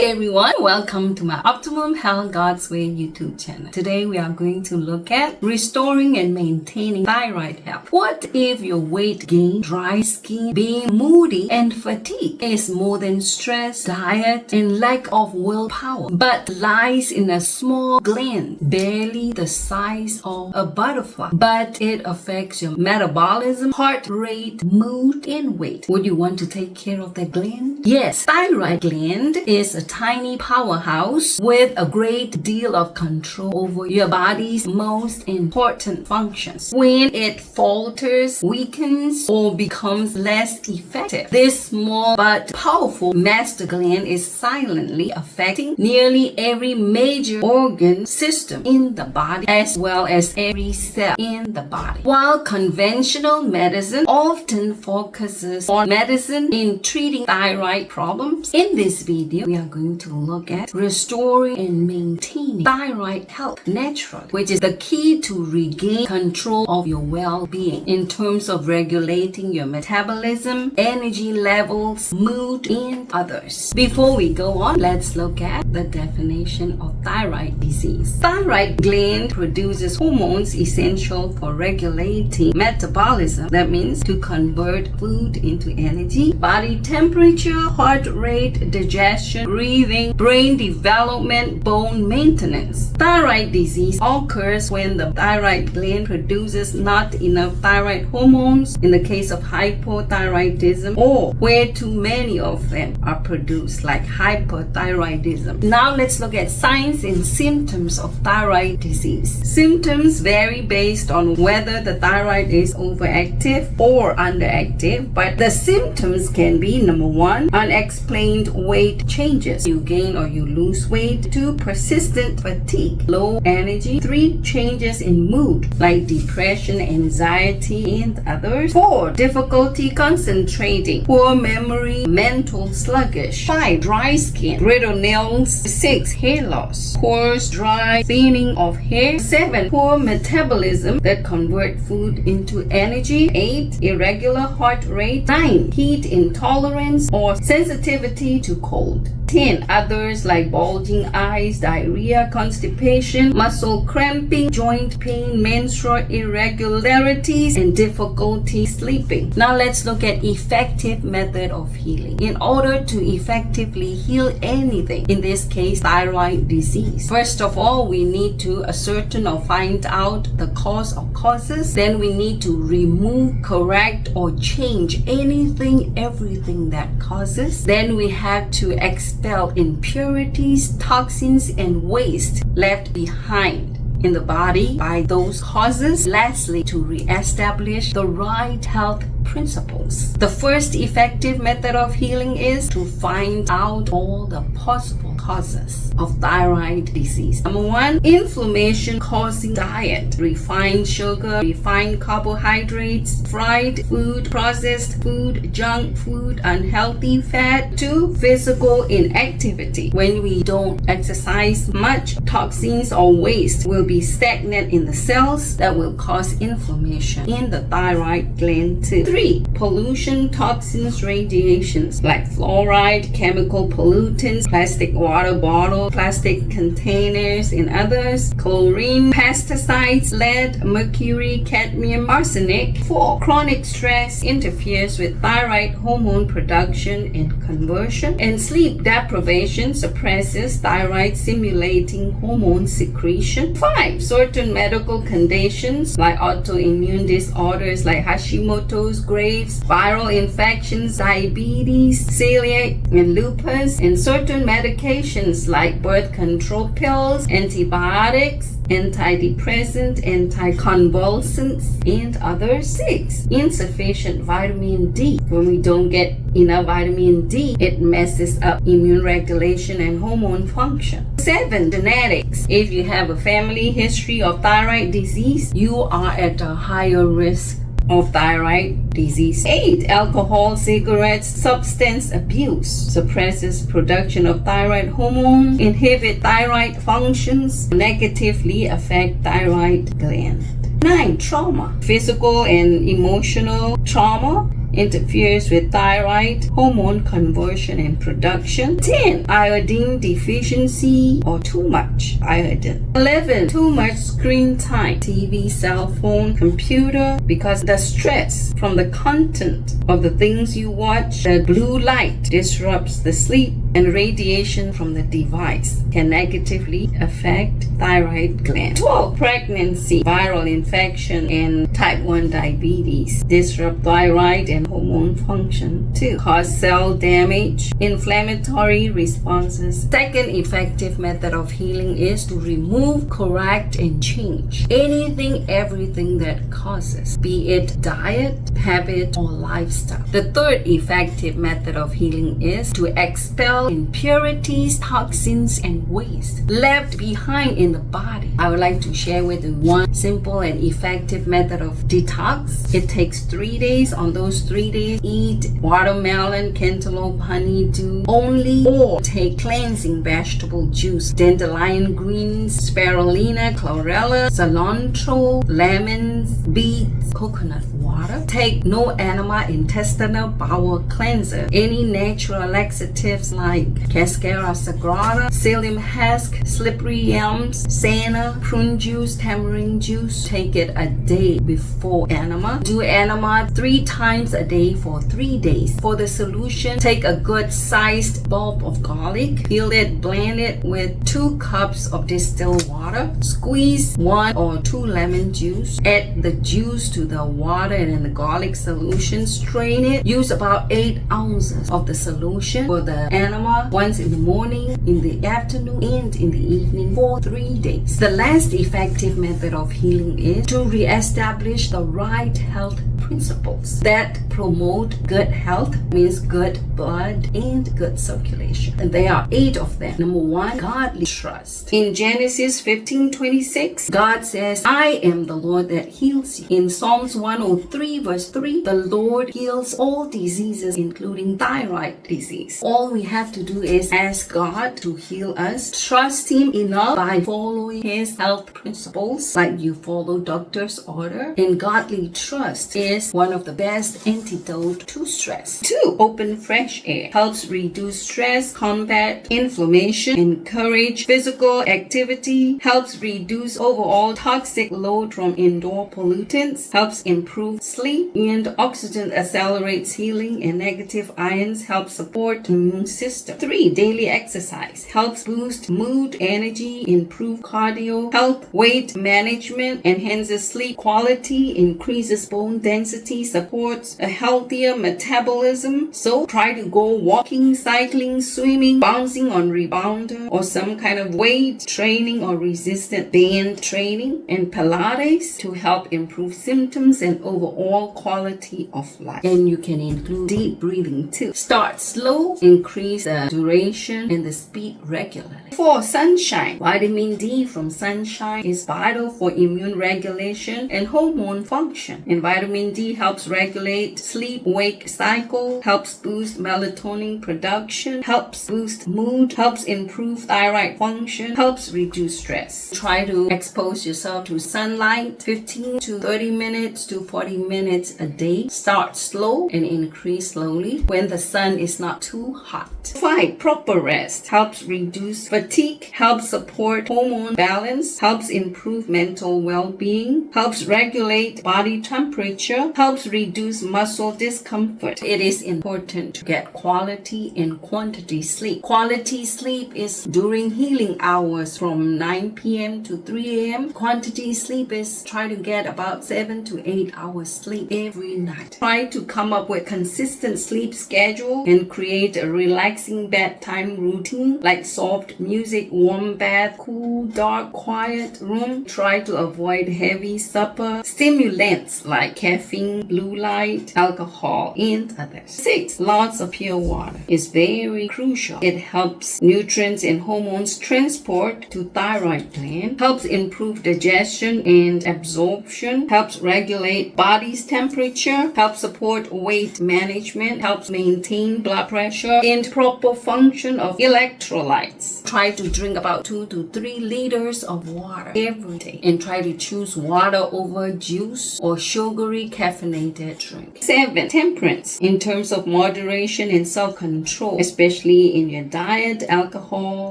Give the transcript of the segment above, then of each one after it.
everyone, welcome to my Optimum Health God's Way YouTube channel. Today we are going to look at restoring and maintaining thyroid health. What if your weight gain, dry skin, being moody and fatigue is more than stress, diet and lack of willpower, but lies in a small gland, barely the size of a butterfly, but it affects your metabolism, heart rate, mood and weight? Would you want to take care of that gland? Yes, thyroid gland is a tiny powerhouse with a great deal of control over your body's most important functions. When it falters, weakens, or becomes less effective, this small but powerful master gland is silently affecting nearly every major organ system in the body, as well as every cell in the body. While conventional medicine often focuses on medicine in treating thyroid problems, in this video we are going to look at restoring and maintaining thyroid health naturally, which is the key to regain control of your well-being in terms of regulating your metabolism, energy levels, mood, and others. Before we go on, let's look at the definition of thyroid disease. Thyroid gland produces hormones essential for regulating metabolism. That means to convert food into energy, body temperature, heart rate, digestion, breathing, brain development, bone maintenance. Thyroid disease occurs when the thyroid gland produces not enough thyroid hormones, in the case of hypothyroidism, or where too many of them are produced, like hyperthyroidism. Now let's look at signs and symptoms of thyroid disease. Symptoms vary based on whether the thyroid is overactive or underactive, but the symptoms can be: number one, unexplained weight changes. You gain or you lose weight. 2, persistent fatigue, low energy. 3, changes in mood like depression, anxiety, and others. 4, difficulty concentrating, poor memory, mental sluggish. 5, dry skin, brittle nails. 6, hair loss, coarse, dry, thinning of hair. 7, poor metabolism that convert food into energy. 8, irregular heart rate. 9, heat intolerance or sensitivity to cold. 10, others like bulging eyes, diarrhea, constipation, muscle cramping, joint pain, menstrual irregularities, and difficulty sleeping. Now let's look at effective method of healing. In order to effectively heal anything, in this case thyroid disease, first of all we need to ascertain or find out the cause or causes. Then we need to remove, correct, or change everything that causes. Then we have to expel impurities, toxins, and waste left behind in the body by those causes. Lastly, to re-establish the right health principles. The first effective method of healing is to find out all the possible causes of thyroid disease. Number 1, inflammation causing diet, refined sugar, refined carbohydrates, fried food, processed food, junk food, unhealthy fat. 2, physical inactivity. When we don't exercise much, toxins or waste will be stagnant in the cells that will cause inflammation in the thyroid gland too. 3, pollution, toxins, radiations like fluoride, chemical pollutants, plastic water bottle, plastic containers and others, chlorine, pesticides, lead, mercury, cadmium, arsenic. 4, chronic stress interferes with thyroid hormone production and conversion, and sleep deprivation suppresses thyroid stimulating hormone secretion. 5, certain medical conditions like autoimmune disorders like Hashimoto's, Graves, viral infections, diabetes, celiac, and lupus, and certain medications like birth control pills, antibiotics, antidepressant, anticonvulsants, and others. 6, insufficient vitamin D. When we don't get enough vitamin D, it messes up immune regulation and hormone function. 7, genetics. If you have a family history of thyroid disease, you are at a higher risk of thyroid disease. 8, alcohol, cigarettes, substance abuse suppresses production of thyroid hormone, inhibit thyroid functions, negatively affect thyroid gland. 9, trauma, physical and emotional trauma interferes with thyroid hormone conversion and production. 10. Iodine deficiency or too much iodine. 11. Too much screen time, TV, cell phone, computer, because the stress from the content of the things you watch, the blue light disrupts the sleep, and radiation from the device can negatively affect thyroid gland. 12. Pregnancy, viral infection, and type 1 diabetes disrupt thyroid and hormone function. 2. Cause cell damage, inflammatory responses. Second effective method of healing is to remove, correct, and change anything, everything that causes, be it diet, habit, or lifestyle. The third effective method of healing is to expel impurities, toxins, and waste left behind in the body. I would like to share with you one simple and effective method of detox. It takes 3 days. On those 3 days, eat watermelon, cantaloupe, honeydew only, or take cleansing vegetable juice, dandelion greens, spirulina, chlorella, cilantro, lemons, beets, coconut water. Take no enema intestinal bowel cleanser, any natural laxatives like cascara sagrada, psyllium husk, slippery yams, senna, prune juice, tamarind juice. Take it a day before enema. Do enema 3 times a day for 3 days. For the solution, take a good sized bulb of garlic, peel it, blend it with 2 cups of distilled water, squeeze 1 or 2 lemon juice, add the juice to the water and in the garlic solution, strain it. Use about 8 ounces of the solution for the enema once in the morning, in the afternoon, and in the evening for 3 days. The last effective method of healing is to reestablish the right health principles that promote good health, means good blood and good circulation. And there are 8 of them. Number 1, godly trust. In Genesis 15:26, God says, I am the Lord that heals you. In Psalms 103 verse 3, the Lord heals all diseases, including thyroid disease. All we have to do is ask God to heal us, trust Him enough by following His health principles, like you follow doctor's order. And godly trust is one of the best antidote to stress. 2, open fresh air. Helps reduce stress, combat inflammation, encourage physical activity, helps reduce overall toxic load from indoor pollutants, helps improve sleep, and oxygen accelerates healing, and negative ions help support immune system. 3, daily exercise. Helps boost mood, energy, improve cardio, health, weight management, enhances sleep quality, increases bone density, supports a healthier metabolism. So try to go walking, cycling, swimming, bouncing on rebounder, or some kind of weight training or resistant band training, and Pilates to help improve symptoms and overall quality of life. And you can include deep breathing too. Start slow, increase the duration and the speed regularly. 4, sunshine. Vitamin D from sunshine is vital for immune regulation and hormone function. And vitamin D helps regulate sleep-wake cycle, helps boost melatonin production, helps boost mood, helps improve thyroid function, helps reduce stress. Try to expose yourself to sunlight 15 to 30 minutes to 40 minutes a day. Start slow and increase slowly when the sun is not too hot. 5, proper rest. Helps reduce fatigue, helps support hormone balance, helps improve mental well-being, helps regulate body temperature, helps reduce muscle discomfort. It is important to get quality and quantity sleep. Quality sleep is during healing hours from 9 p.m. to 3 a.m. Quantity sleep is try to get about 7 to 8 hours sleep every night. Try to come up with consistent sleep schedule and create a relaxing bedtime routine like soft music, warm bath, cool, dark, quiet room. Try to avoid heavy supper, stimulants like caffeine, blue light, alcohol, and others. 6, lots of pure water is very crucial. It helps nutrients and hormones transport to thyroid gland, helps improve digestion and absorption, helps regulate body's temperature, helps support weight management, helps maintain blood pressure and proper function of electrolytes. Try to drink about 2 to 3 liters of water every day, and try to choose water over juice or sugary caffeinated drink. 7. Temperance. In terms of moderation and self-control, especially in your diet, alcohol,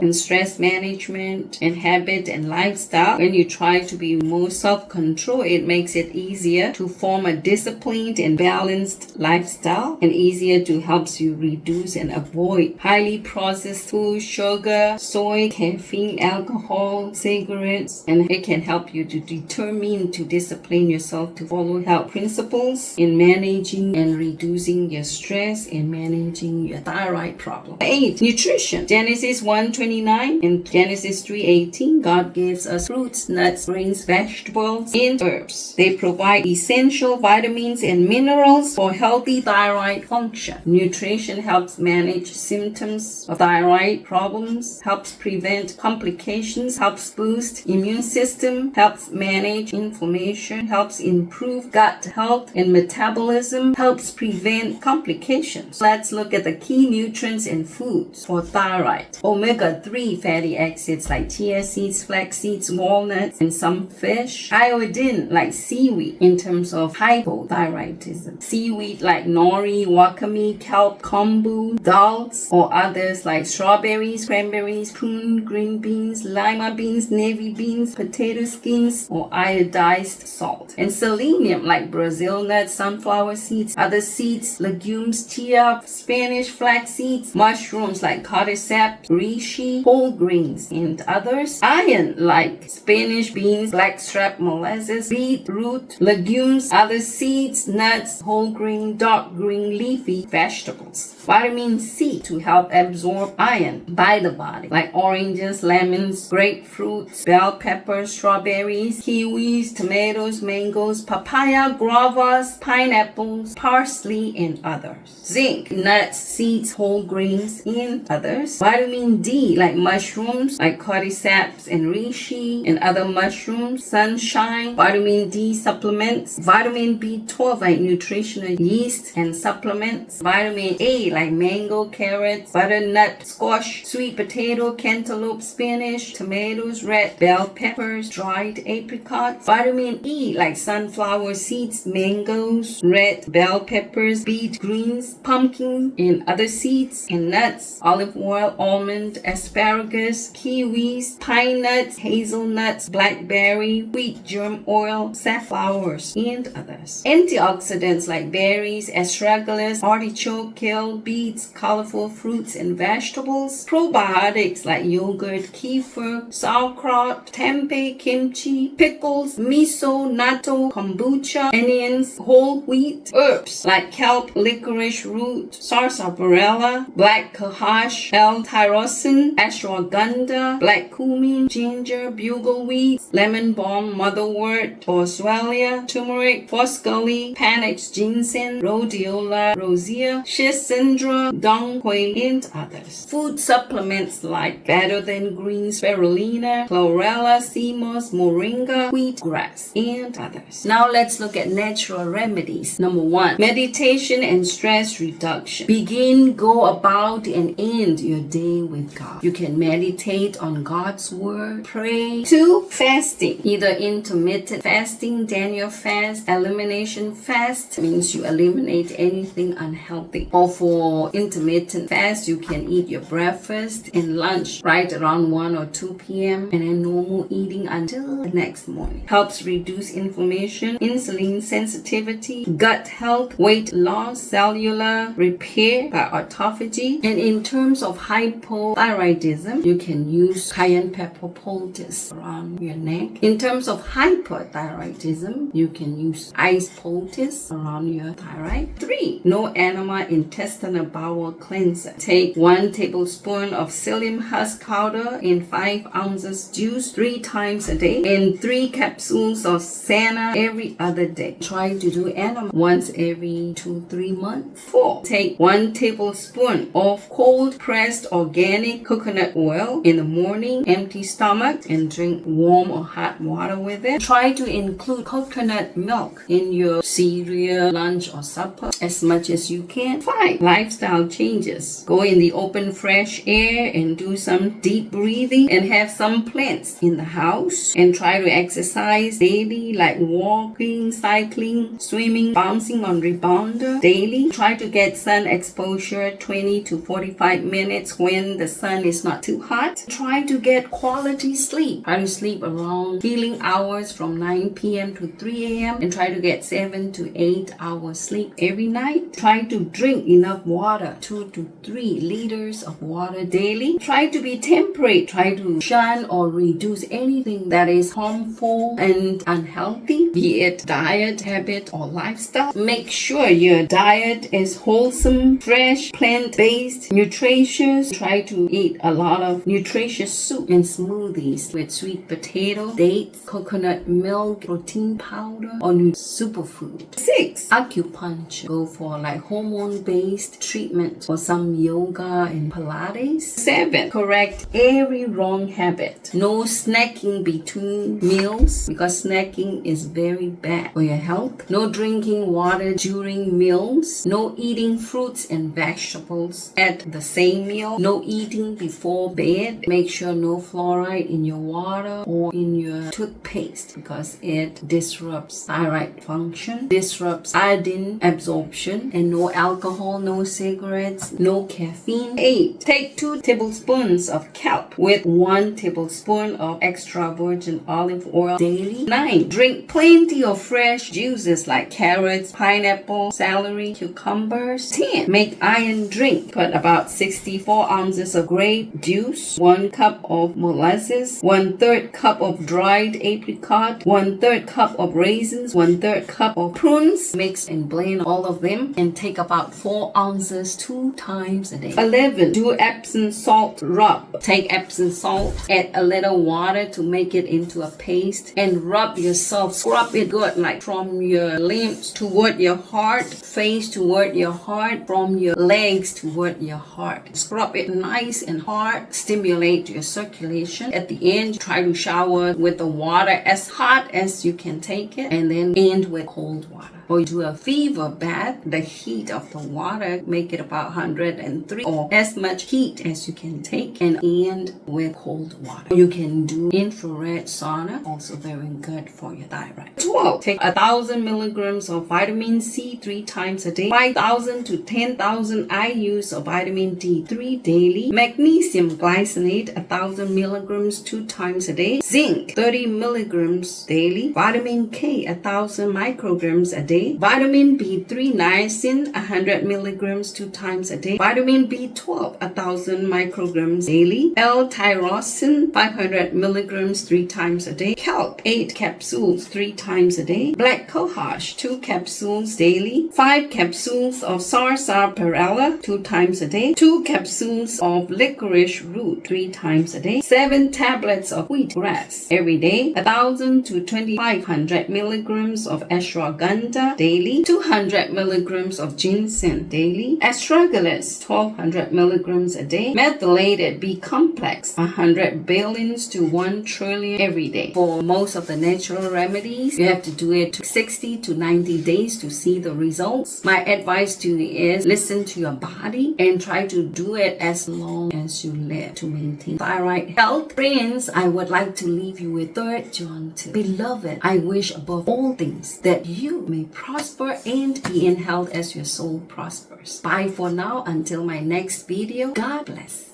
and stress management, and habit and lifestyle. When you try to be more self-control, it makes it easier to form a disciplined and balanced lifestyle, and easier to help you reduce and avoid highly processed food, sugar, soy, caffeine, alcohol, cigarettes, and it can help you to determine to discipline yourself to follow health principles in managing and reducing your stress and managing your thyroid problem. 8. Nutrition. Genesis 1:29 and Genesis 3:18, God gives us fruits, nuts, grains, vegetables, and herbs. They provide essential vitamins and minerals for healthy thyroid function. Nutrition helps manage symptoms of thyroid problems, helps prevent complications, helps boost immune system, helps manage inflammation, helps improve gut health and metabolism, helps prevent complications. Let's look at the key nutrients in foods for thyroid. Omega-3 fatty acids like chia seeds, flax seeds, walnuts, and some fish. Iodine like seaweed in terms of hypothyroidism. Seaweed like nori, wakame, kelp, kombu, dals, or others like strawberries, cranberries, prune, green beans, lima beans, navy beans, potato skins, or iodized salt. And selenium like Brazil nuts, sunflower seeds, other seeds, legumes, chia, Spanish flax seeds, mushrooms like cordyceps, reishi, whole grains, and others. Iron like Spanish beans, blackstrap molasses, beetroot, legumes, other seeds, nuts, whole grain, dark green leafy vegetables. Vitamin C to help absorb iron by the body, like oranges, lemons, grapefruits, bell peppers, strawberries, kiwis, tomatoes, mangoes, papaya, guavas, pineapples, parsley, and others. Zinc, nuts, seeds, whole grains, and others. Vitamin D, like mushrooms, like cordyceps and reishi, and other mushrooms. Sunshine, vitamin D supplements. Vitamin B12, like nutritional yeast and supplements. Vitamin A, like mango, carrots, butternut, squash, sweet potato, cantaloupe, spinach, tomatoes, red bell peppers, dried apricots. Vitamin E, like sunflower seeds, mangoes, red bell peppers, beet greens, pumpkin, and other seeds and nuts. Olive oil, almond, asparagus, kiwis, pine nuts, hazelnuts, blackberry, wheat germ oil, safflowers, and others. Antioxidants like berries, astragalus, artichoke, kale, beets, colorful fruits and vegetables. Probiotics like yogurt, kefir, sauerkraut, tempeh, kimchi, pickles, miso, natto, kombucha, onions, whole wheat. Herbs like kelp, licorice root, sarsaparilla, black cohosh, L-tyrosine, ashwagandha, black cumin, ginger, bugleweed, lemon balm, motherwort, boswellia, turmeric, foscoli, panax ginseng, rhodiola, rosea, schisandra, dongquai, and others. Food supplements like Better Than Green, spirulina, chlorella, sea moss, moringa, wheatgrass, and others. Now let's look at natural remedies. Number 1, meditation and stress reduction. Begin, go about, and end your day with God. You can meditate on God's word, pray. 2, fasting. Either intermittent fasting, Daniel fast, elimination fast, means you eliminate anything unhealthy. Or for intermittent fast, you can eat your breakfast and lunch right around 1 or 2 p.m. and then normal eating until the next morning. Helps reduce inflammation, insulin sensitivity, gut health, weight loss, cellular repair by autophagy. And in terms of hypothyroidism, you can use cayenne pepper poultice around your neck. In terms of hyperthyroidism, you can use ice poultice around your thyroid. 3, no enema intestinal bowel cleanser. Take 1 tablespoon of psyllium husk powder in 5 ounces juice 3 times a day, and 3 capsules of Sana every other day. Try to do enema once every 2-3 months. 4, take 1 tablespoon of cold pressed organic coconut oil in the morning, empty stomach, and drink warm or hot water with it. Try to include coconut milk in your cereal, lunch, or supper as much as you can. 5, lifestyle changes. Go in the open fresh air and do some deep breathing and have some plants in the house, and try to exercise daily, like walking, cycling, swimming, bouncing on rebounder daily. Try to get sun exposure 20 to 45 minutes when the sun is not too hot. Try to get quality sleep. Try to sleep around healing hours from 9 p.m. to 3 a.m. and try to get 7 to 8 hours sleep every night. Try to drink enough water, 2 to 3 liters of water daily. Try to be temperate. Try to shun or reduce anything that is harmful and unhealthy, be it diet, habit, or lifestyle. Make sure your diet is wholesome, fresh, plant-based, nutritious. Try to eat a lot of nutritious soup and smoothies with sweet potato, dates, coconut milk, protein powder, or superfood. 6. Acupuncture. Go for like hormone-based treatment or some yoga and Pilates. 7. Correct every wrong habit. No snacking between meals, because snacking is very bad for your health. No drinking water during meals. No eating fruits and vegetables at the same meal. No eating before bed. Make sure no fluoride in your water or in your toothpaste, because it disrupts thyroid function, disrupts iodine absorption. And no alcohol, no cigarettes, no caffeine. 8. Take 2 tablespoons of kelp with 1 tablespoon of extra virgin olive oil daily. 9. Drink plenty of fresh juices like carrots, pineapple, celery, cucumbers. 10. Make iron drink. Put about 64 ounces of grape juice, 1 cup of molasses, 1/3 cup of dried apricot, 1/3 cup of raisins, 1/3 cup of prunes. Mix and blend all of them and take about 4 ounces 2 times a day. 11. Do Epsom salt rub. Take Epsom salt, add a little water to make it into a paste, and rub yourself. Scrub it good, like from your limbs toward your heart, face toward your heart, from your legs toward your heart. Scrub it nice and hard. Stimulate your circulation. At the end, try to shower with the water as hot as you can take it, and then end with cold water. Or do a fever bath. The heat of the water, make it about 103 or as much heat as you can take, and end with cold water. You can do infrared sauna, also very good for your thyroid. 12. Take 1,000 milligrams of vitamin C 3 times a day, 5,000 to 10,000 IUs of vitamin D3 daily, magnesium glycinate 1,000 milligrams 2 times a day, zinc 30 milligrams daily, vitamin K 1,000 micrograms a day, vitamin B3 niacin 100 milligrams 2 times a day, vitamin B12 1,000 micrograms daily, L-tyrosine 500 milligrams 3 times a day, kelp 8 capsules 3 times a day, black cohosh 2 capsules daily, 5 capsules of sarsaparilla 2 times a day, 2 capsules of licorice root 3 times a day, 7 tablets of wheatgrass every day, 1,000 to 2,500 milligrams of ashwagandha daily, 200 milligrams of ginseng daily, astragalus 1,200 milligrams a day, methylated B complex 100 billions to 1 trillion every day. For most of the natural remedies, you have to do it 60 to 90 days to see the results. My advice to you is listen to your body and try to do it as long as you live to maintain thyroid health. Friends, I would like to leave you with 3 John 2. Beloved, I wish above all things that you may prosper and be in health as your soul prospers. Bye for now until my next video. God bless.